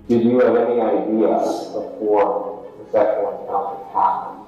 Did you have any idea before the sexual encounter happened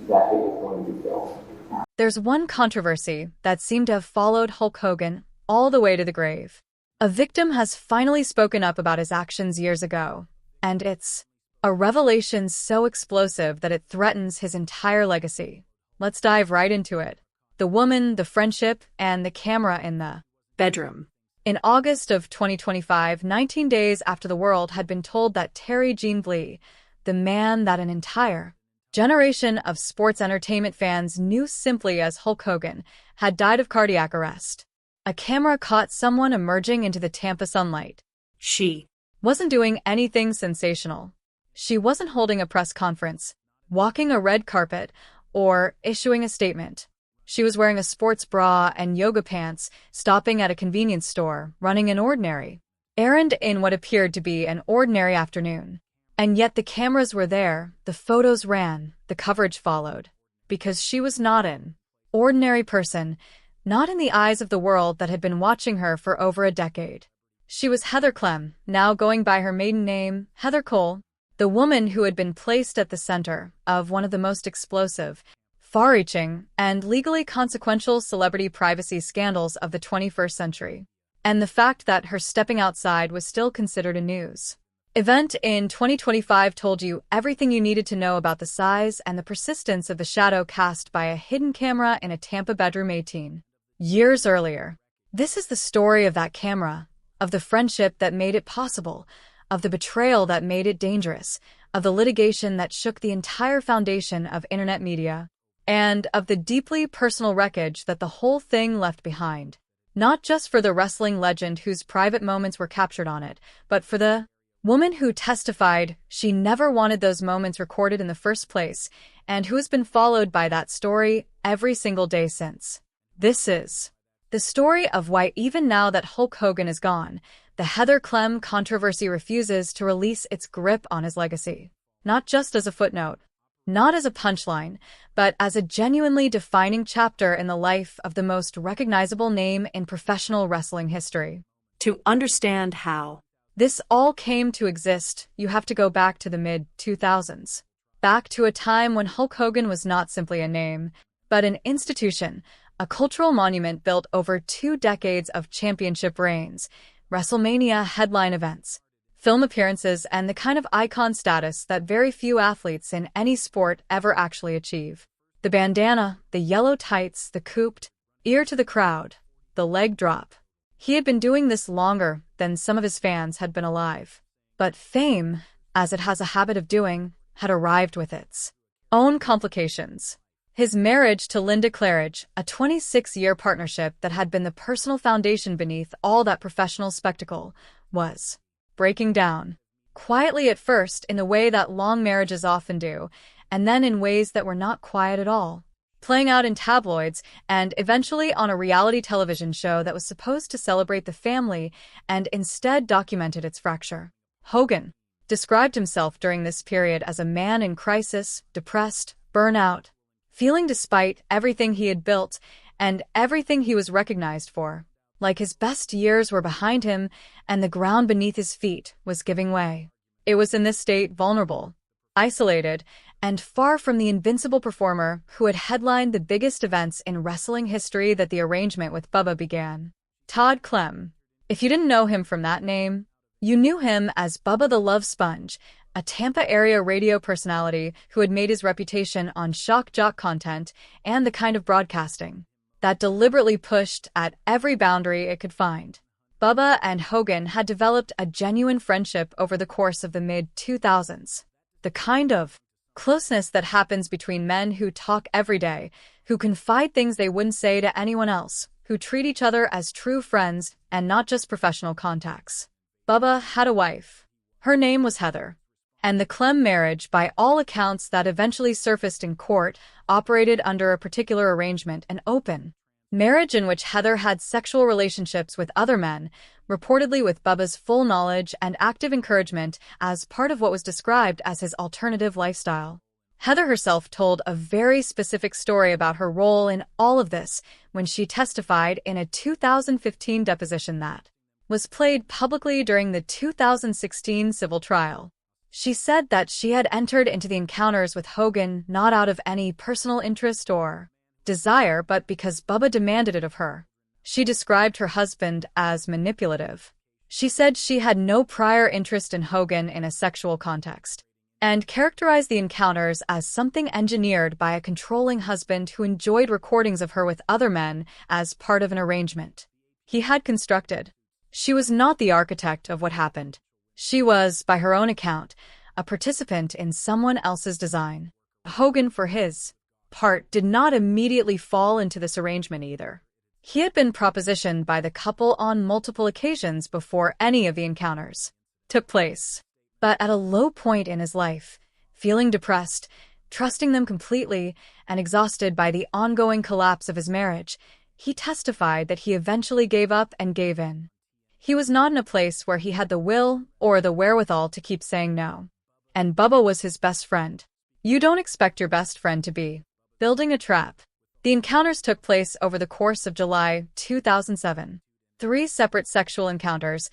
that it was going to be filmed? There's one controversy that seemed to have followed Hulk Hogan all the way to the grave. A victim has finally spoken up about his actions years ago, and it's a revelation so explosive that it threatens his entire legacy. Let's dive right into it. The woman, the friendship, and the camera in the bedroom. In August of 2025, 19 days after the world had been told that Terry Gene Blee, the man that an entire generation of sports entertainment fans knew simply as Hulk Hogan, had died of cardiac arrest, a camera caught someone emerging into the Tampa sunlight. She wasn't doing anything sensational. She wasn't holding a press conference, walking a red carpet, or issuing a statement. She was wearing a sports bra and yoga pants, stopping at a convenience store, running an ordinary errand in what appeared to be an ordinary afternoon. And yet the cameras were there, the photos ran, the coverage followed. Because she was not an ordinary person, not in the eyes of the world that had been watching her for over a decade. She was Heather Clem, now going by her maiden name, Heather Cole, the woman who had been placed at the center of one of the most explosive, far-reaching, and legally consequential celebrity privacy scandals of the 21st century. And the fact that her stepping outside was still considered a news event in 2025 told you everything you needed to know about the size and the persistence of the shadow cast by a hidden camera in a Tampa bedroom 18 years earlier. This is the story of that camera, of the friendship that made it possible, of the betrayal that made it dangerous, of the litigation that shook the entire foundation of internet media, and of the deeply personal wreckage that the whole thing left behind. Not just for the wrestling legend whose private moments were captured on it, but for the woman who testified she never wanted those moments recorded in the first place, and who has been followed by that story every single day since. This is the story of why even now that Hulk Hogan is gone, the Heather Clem controversy refuses to release its grip on his legacy. Not just as a footnote, not as a punchline, but as a genuinely defining chapter in the life of the most recognizable name in professional wrestling history. To understand how this all came to exist, you have to go back to the mid-2000s. Back to a time when Hulk Hogan was not simply a name, but an institution, a cultural monument built over 2 decades of championship reigns, WrestleMania headline events, film appearances, and the kind of icon status that very few athletes in any sport ever actually achieve. The bandana, the yellow tights, the cooped ear to the crowd, the leg drop. He had been doing this longer than some of his fans had been alive. But fame, as it has a habit of doing, had arrived with its own complications. His marriage to Linda Claridge, a 26-year partnership that had been the personal foundation beneath all that professional spectacle, was breaking down. Quietly at first, in the way that long marriages often do, and then in ways that were not quiet at all, playing out in tabloids, and eventually on a reality television show that was supposed to celebrate the family and instead documented its fracture. Hogan described himself during this period as a man in crisis, depressed, burnout, feeling despite everything he had built and everything he was recognized for, like his best years were behind him and the ground beneath his feet was giving way. It was in this state, vulnerable, isolated, and far from the invincible performer who had headlined the biggest events in wrestling history that the arrangement with Bubba began. Todd Clem. If you didn't know him from that name, you knew him as Bubba the Love Sponge, a Tampa area radio personality who had made his reputation on shock jock content and the kind of broadcasting that deliberately pushed at every boundary it could find. Bubba and Hogan had developed a genuine friendship over the course of the mid-2000s. The kind of closeness that happens between men who talk every day, who confide things they wouldn't say to anyone else, who treat each other as true friends and not just professional contacts. Bubba had a wife. Her name was Heather. And the Clem marriage, by all accounts that eventually surfaced in court, operated under a particular arrangement, an open marriage in which Heather had sexual relationships with other men, reportedly with Bubba's full knowledge and active encouragement as part of what was described as his alternative lifestyle. Heather herself told a very specific story about her role in all of this when she testified in a 2015 deposition that, was played publicly during the 2016 civil trial. She said that she had entered into the encounters with Hogan not out of any personal interest or desire, but because Bubba demanded it of her. She described her husband as manipulative. She said she had no prior interest in Hogan in a sexual context, and characterized the encounters as something engineered by a controlling husband who enjoyed recordings of her with other men as part of an arrangement he had constructed. She was not the architect of what happened. She was, by her own account, a participant in someone else's design. Hogan, for his part, did not immediately fall into this arrangement either. He had been propositioned by the couple on multiple occasions before any of the encounters took place. But at a low point in his life, feeling depressed, trusting them completely, and exhausted by the ongoing collapse of his marriage, he testified that he eventually gave up and gave in. He was not in a place where he had the will or the wherewithal to keep saying no. And Bubba was his best friend. You don't expect your best friend to be building a trap. The encounters took place over the course of July 2007. 3 separate sexual encounters,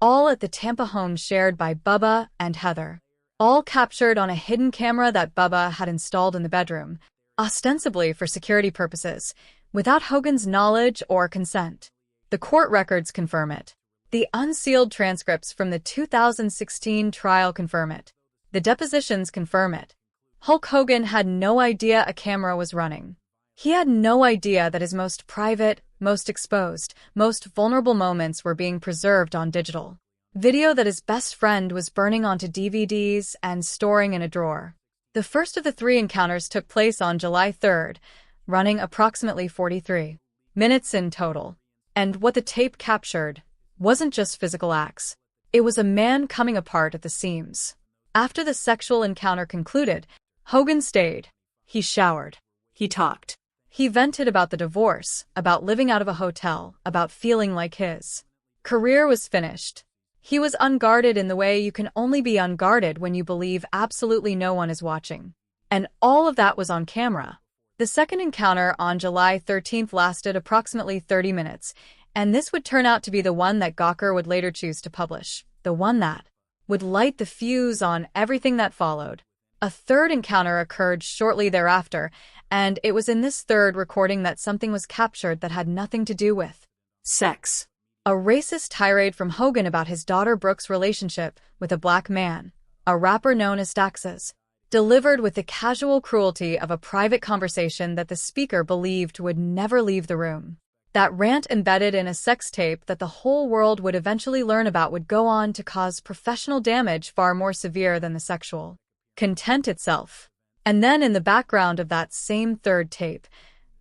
all at the Tampa home shared by Bubba and Heather. All captured on a hidden camera that Bubba had installed in the bedroom, ostensibly for security purposes, without Hogan's knowledge or consent. The court records confirm it. The unsealed transcripts from the 2016 trial confirm it. The depositions confirm it. Hulk Hogan had no idea a camera was running. He had no idea that his most private, most exposed, most vulnerable moments were being preserved on digital video that his best friend was burning onto DVDs and storing in a drawer. The first of the 3 encounters took place on July 3rd, running approximately 43 minutes in total. And what the tape captured wasn't just physical acts. It was a man coming apart at the seams. After the sexual encounter concluded, Hogan stayed. He showered. He talked. He vented about the divorce, about living out of a hotel, about feeling like his career was finished. He was unguarded in the way you can only be unguarded when you believe absolutely no one is watching. And all of that was on camera. The second encounter on July 13th lasted approximately 30 minutes, and this would turn out to be the one that Gawker would later choose to publish, the one that would light the fuse on everything that followed. A third encounter occurred shortly thereafter, and it was in this third recording that something was captured that had nothing to do with sex. A racist tirade from Hogan about his daughter Brooke's relationship with a black man, a rapper known as Daxas, delivered with the casual cruelty of a private conversation that the speaker believed would never leave the room. That rant, embedded in a sex tape that the whole world would eventually learn about, would go on to cause professional damage far more severe than the sexual content itself. And then in the background of that same third tape,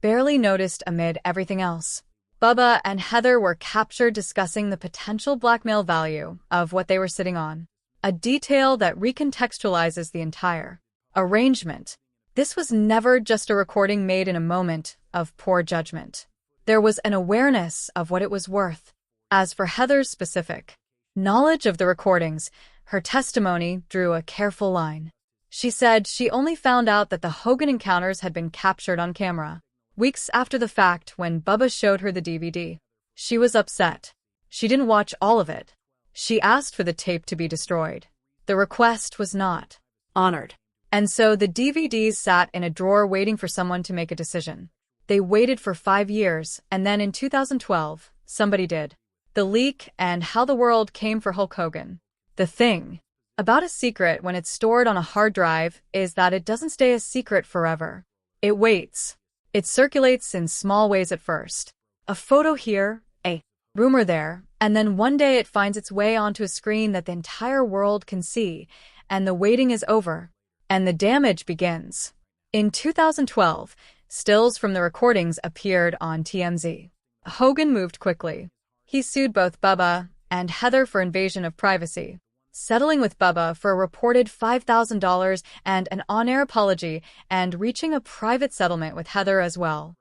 barely noticed amid everything else, Bubba and Heather were captured discussing the potential blackmail value of what they were sitting on. A detail that recontextualizes the entire arrangement. This was never just a recording made in a moment of poor judgment. There was an awareness of what it was worth. As for Heather's specific knowledge of the recordings, her testimony drew a careful line. She said she only found out that the Hogan encounters had been captured on camera weeks after the fact, when Bubba showed her the DVD. She was upset. She didn't watch all of it. She asked for the tape to be destroyed. The request was not honored. And so the DVDs sat in a drawer waiting for someone to make a decision. They waited for 5 years, and then in 2012, somebody did. The leak, and how the world came for Hulk Hogan. The thing about a secret when it's stored on a hard drive is that it doesn't stay a secret forever. It waits. It circulates in small ways at first. A photo here, a rumor there, and then one day it finds its way onto a screen that the entire world can see, and the waiting is over, and the damage begins. In 2012, stills from the recordings appeared on TMZ. Hogan moved quickly. He sued both Bubba and Heather for invasion of privacy, settling with Bubba for a reported $5,000 and an on-air apology, and reaching a private settlement with Heather as well.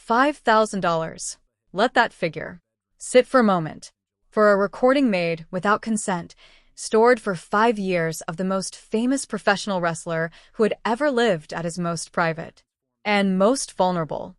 $5,000. Let that figure sit for a moment. For a recording made without consent, stored for 5 years, of the most famous professional wrestler who had ever lived at his most private and most vulnerable.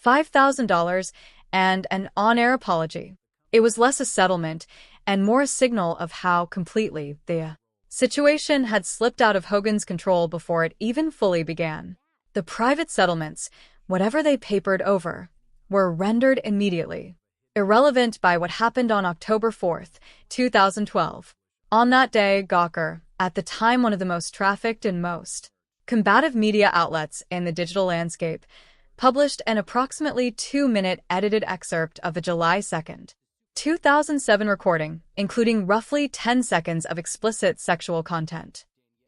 $5,000 and an on-air apology. It was less a settlement and more a signal of how completely the situation had slipped out of Hogan's control before it even fully began. The private settlements, whatever they papered over, were rendered immediately irrelevant by what happened on October 4th, 2012. On that day, Gawker, at the time one of the most trafficked and most combative media outlets in the digital landscape, published an approximately 2-minute edited excerpt of a July 2nd, 2007 recording, including roughly 10 seconds of explicit sexual content.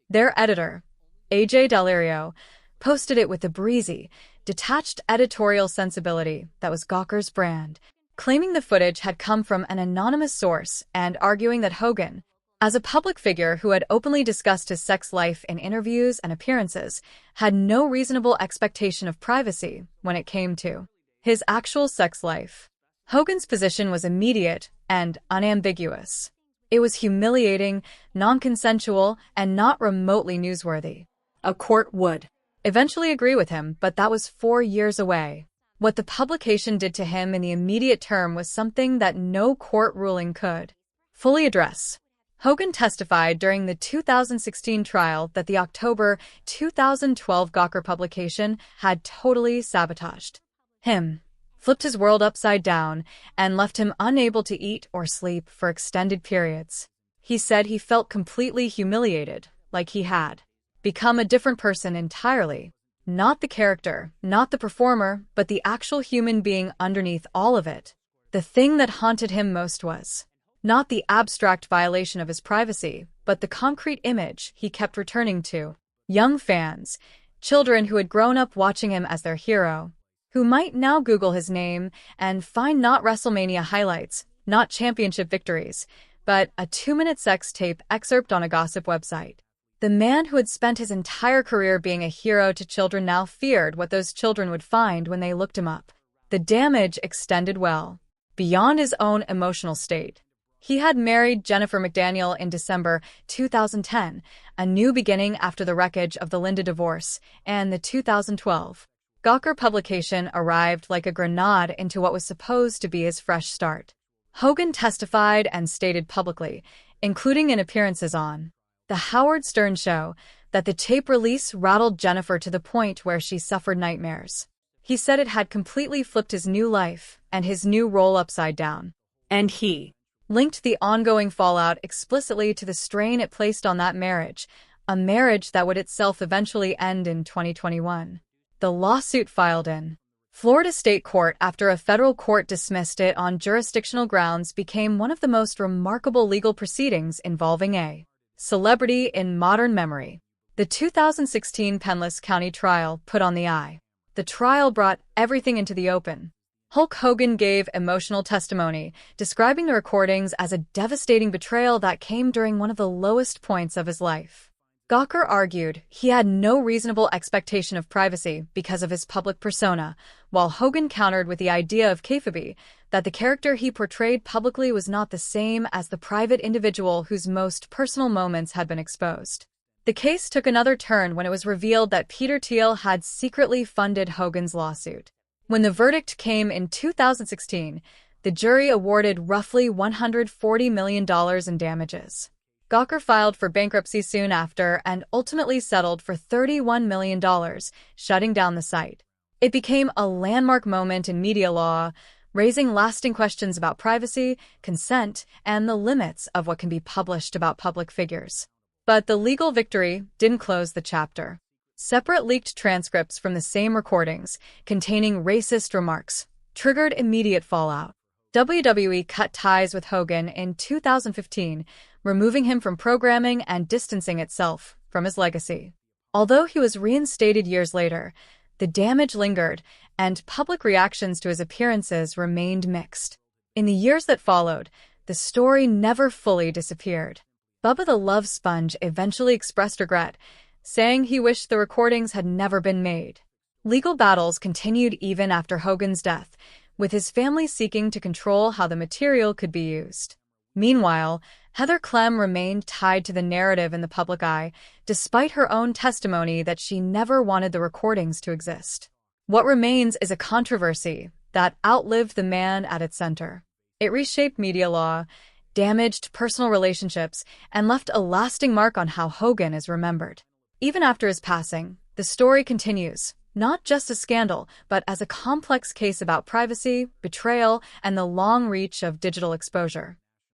Their editor, AJ Delirio, posted it with the breezy, detached editorial sensibility that was Gawker's brand, claiming the footage had come from an anonymous source and arguing that Hogan, as a public figure who had openly discussed his sex life in interviews and appearances, had no reasonable expectation of privacy when it came to his actual sex life. Hogan's position was immediate and unambiguous. It was humiliating, non-consensual, and not remotely newsworthy. A court would eventually agree with him, but that was 4 years away. What the publication did to him in the immediate term was something that no court ruling could fully address. Hogan testified during the 2016 trial that the October 2012 Gawker publication had totally sabotaged him, flipped his world upside down, and left him unable to eat or sleep for extended periods. He said he felt completely humiliated, like he had become a different person entirely. Not the character, not the performer, but the actual human being underneath all of it. The thing that haunted him most was not the abstract violation of his privacy, but the concrete image he kept returning to. Young fans, children who had grown up watching him as their hero, who might now Google his name and find not WrestleMania highlights, not championship victories, but a 2-minute sex tape excerpt on a gossip website. The man who had spent his entire career being a hero to children now feared what those children would find when they looked him up. The damage extended well beyond his own emotional state. He had married Jennifer McDaniel in December 2010, a new beginning after the wreckage of the Linda divorce, and the 2012 Gawker publication arrived like a grenade into what was supposed to be his fresh start. Hogan testified and stated publicly, including in appearances on The Howard Stern Show, that the tape release rattled Jennifer to the point where she suffered nightmares. He said it had completely flipped his new life and his new role upside down. And he linked the ongoing fallout explicitly to the strain it placed on that marriage, a marriage that would itself eventually end in 2021. The lawsuit filed in Florida State Court after a federal court dismissed it on jurisdictional grounds became one of the most remarkable legal proceedings involving a celebrity in modern memory. The 2016 Pinellas County trial put on the eye. The trial brought everything into the open. Hulk Hogan gave emotional testimony, describing the recordings as a devastating betrayal that came during one of the lowest points of his life. Gawker argued he had no reasonable expectation of privacy because of his public persona, while Hogan countered with the idea of kayfabe, that the character he portrayed publicly was not the same as the private individual whose most personal moments had been exposed. The case took another turn when it was revealed that Peter Thiel had secretly funded Hogan's lawsuit. When the verdict came in 2016, the jury awarded roughly $140 million in damages. Gawker filed for bankruptcy soon after and ultimately settled for $31 million, shutting down the site. It became a landmark moment in media law, raising lasting questions about privacy, consent, and the limits of what can be published about public figures. But the legal victory didn't close the chapter. Separate leaked transcripts from the same recordings, containing racist remarks, triggered immediate fallout. WWE cut ties with Hogan in 2015, removing him from programming and distancing itself from his legacy. Although he was reinstated years later, the damage lingered, and public reactions to his appearances remained mixed. In the years that followed, the story never fully disappeared. Bubba the Love Sponge eventually expressed regret, saying he wished the recordings had never been made. Legal battles continued even after Hogan's death, with his family seeking to control how the material could be used. Meanwhile, Heather Clem remained tied to the narrative in the public eye, despite her own testimony that she never wanted the recordings to exist. What remains is a controversy that outlived the man at its center. It reshaped media law, damaged personal relationships, and left a lasting mark on how Hogan is remembered. Even after his passing, the story continues, not just a scandal, but as a complex case about privacy, betrayal, and the long reach of digital exposure.